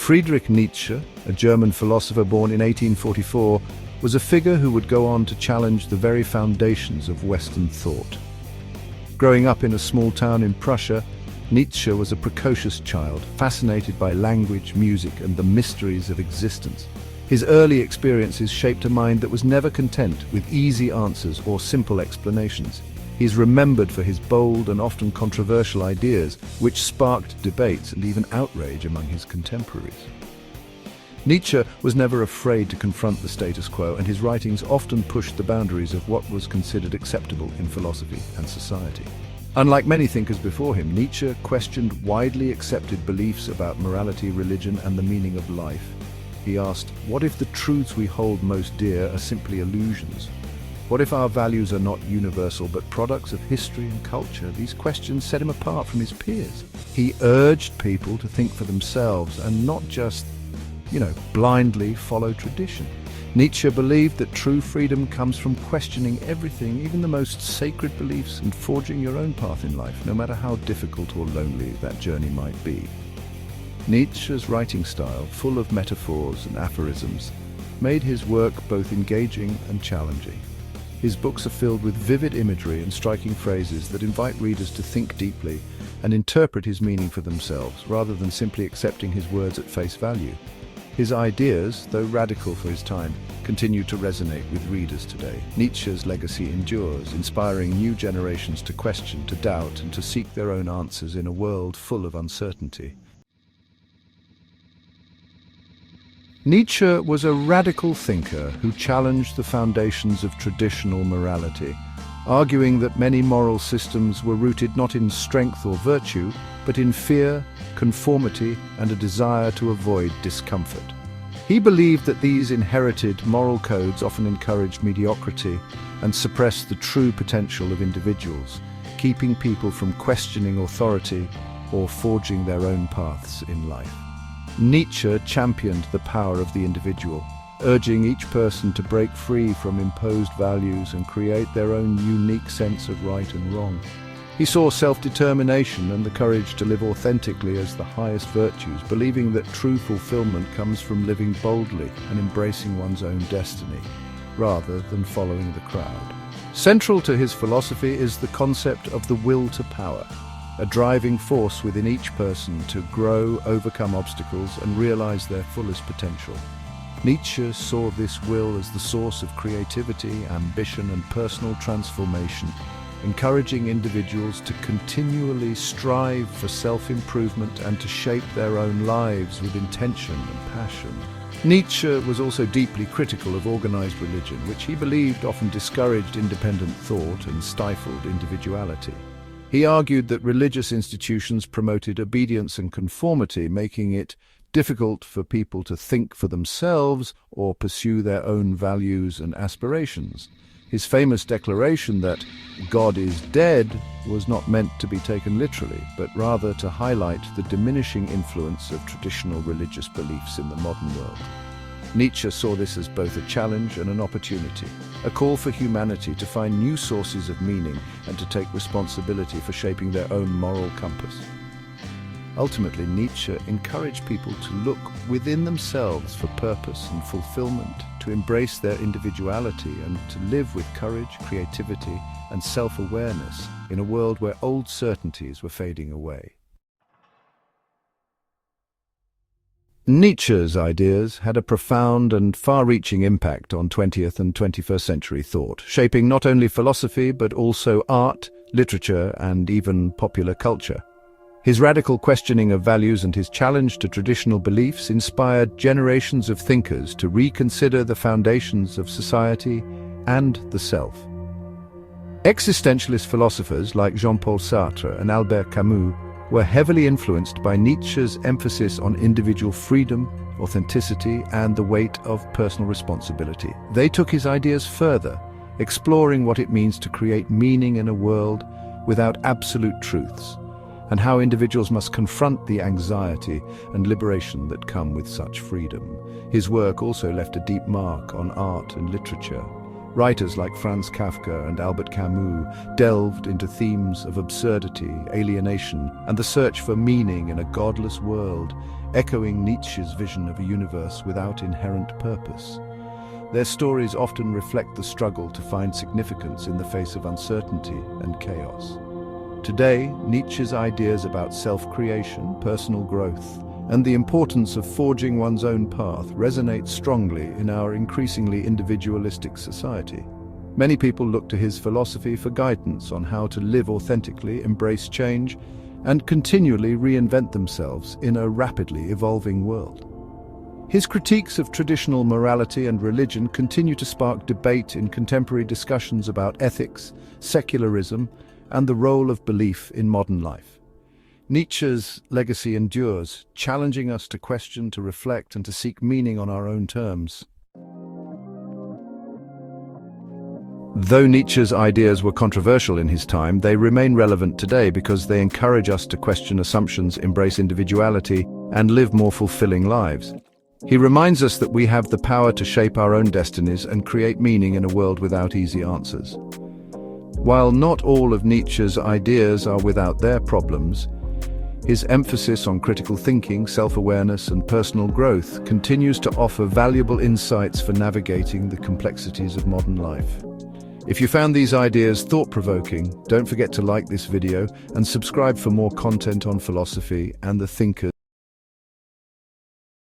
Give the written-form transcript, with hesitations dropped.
Friedrich Nietzsche, a German philosopher born in 1844, was a figure who would go on to challenge the very foundations of Western thought. Growing up in a small town in Prussia, Nietzsche was a precocious child, fascinated by language, music, and the mysteries of existence. His early experiences shaped a mind that was never content with easy answers or simple explanations. He is remembered for his bold and often controversial ideas, which sparked debates and even outrage among his contemporaries. Nietzsche was never afraid to confront the status quo, and his writings often pushed the boundaries of what was considered acceptable in philosophy and society. Unlike many thinkers before him, Nietzsche questioned widely accepted beliefs about morality, religion, and the meaning of life. He asked, what if the truths we hold most dear are simply illusions? What if our values are not universal but products of history and culture? These questions set him apart from his peers. He urged people to think for themselves and not just, blindly follow tradition. Nietzsche believed that true freedom comes from questioning everything, even the most sacred beliefs, and forging your own path in life, no matter how difficult or lonely that journey might be. Nietzsche's writing style, full of metaphors and aphorisms, made his work both engaging and challenging. His books are filled with vivid imagery and striking phrases that invite readers to think deeply and interpret his meaning for themselves, rather than simply accepting his words at face value. His ideas, though radical for his time, continue to resonate with readers today. Nietzsche's legacy endures, inspiring new generations to question, to doubt, and to seek their own answers in a world full of uncertainty. Nietzsche was a radical thinker who challenged the foundations of traditional morality, arguing that many moral systems were rooted not in strength or virtue, but in fear, conformity, and a desire to avoid discomfort. He believed that these inherited moral codes often encouraged mediocrity and suppressed the true potential of individuals, keeping people from questioning authority or forging their own paths in life. Nietzsche championed the power of the individual, urging each person to break free from imposed values and create their own unique sense of right and wrong. He saw self-determination and the courage to live authentically as the highest virtues, believing that true fulfillment comes from living boldly and embracing one's own destiny, rather than following the crowd. Central to his philosophy is the concept of the will to power, a driving force within each person to grow, overcome obstacles, and realize their fullest potential. Nietzsche saw this will as the source of creativity, ambition, and personal transformation, encouraging individuals to continually strive for self-improvement and to shape their own lives with intention and passion. Nietzsche was also deeply critical of organized religion, which he believed often discouraged independent thought and stifled individuality. He argued that religious institutions promoted obedience and conformity, making it difficult for people to think for themselves or pursue their own values and aspirations. His famous declaration that God is dead was not meant to be taken literally, but rather to highlight the diminishing influence of traditional religious beliefs in the modern world. Nietzsche saw this as both a challenge and an opportunity, a call for humanity to find new sources of meaning and to take responsibility for shaping their own moral compass. Ultimately, Nietzsche encouraged people to look within themselves for purpose and fulfillment, to embrace their individuality and to live with courage, creativity, and self-awareness in a world where old certainties were fading away. Nietzsche's ideas had a profound and far-reaching impact on 20th and 21st century thought, shaping not only philosophy but also art, literature, and even popular culture. His radical questioning of values and his challenge to traditional beliefs inspired generations of thinkers to reconsider the foundations of society and the self. Existentialist philosophers like Jean-Paul Sartre and Albert Camus were heavily influenced by Nietzsche's emphasis on individual freedom, authenticity, and the weight of personal responsibility. They took his ideas further, exploring what it means to create meaning in a world without absolute truths, and how individuals must confront the anxiety and liberation that come with such freedom. His work also left a deep mark on art and literature, Writers like Franz Kafka and Albert Camus delved into themes of absurdity, alienation, and the search for meaning in a godless world, echoing Nietzsche's vision of a universe without inherent purpose. Their stories often reflect the struggle to find significance in the face of uncertainty and chaos. Today, Nietzsche's ideas about self-creation, personal growth, and the importance of forging one's own path resonate strongly in our increasingly individualistic society. Many people look to his philosophy for guidance on how to live authentically, embrace change, and continually reinvent themselves in a rapidly evolving world. His critiques of traditional morality and religion continue to spark debate in contemporary discussions about ethics, secularism, and the role of belief in modern life. Nietzsche's legacy endures, challenging us to question, to reflect, and to seek meaning on our own terms. Though Nietzsche's ideas were controversial in his time, they remain relevant today because they encourage us to question assumptions, embrace individuality, and live more fulfilling lives. He reminds us that we have the power to shape our own destinies and create meaning in a world without easy answers. While not all of Nietzsche's ideas are without their problems, his emphasis on critical thinking, self-awareness, and personal growth continues to offer valuable insights for navigating the complexities of modern life. If you found these ideas thought-provoking, don't forget to like this video and subscribe for more content on philosophy and the thinkers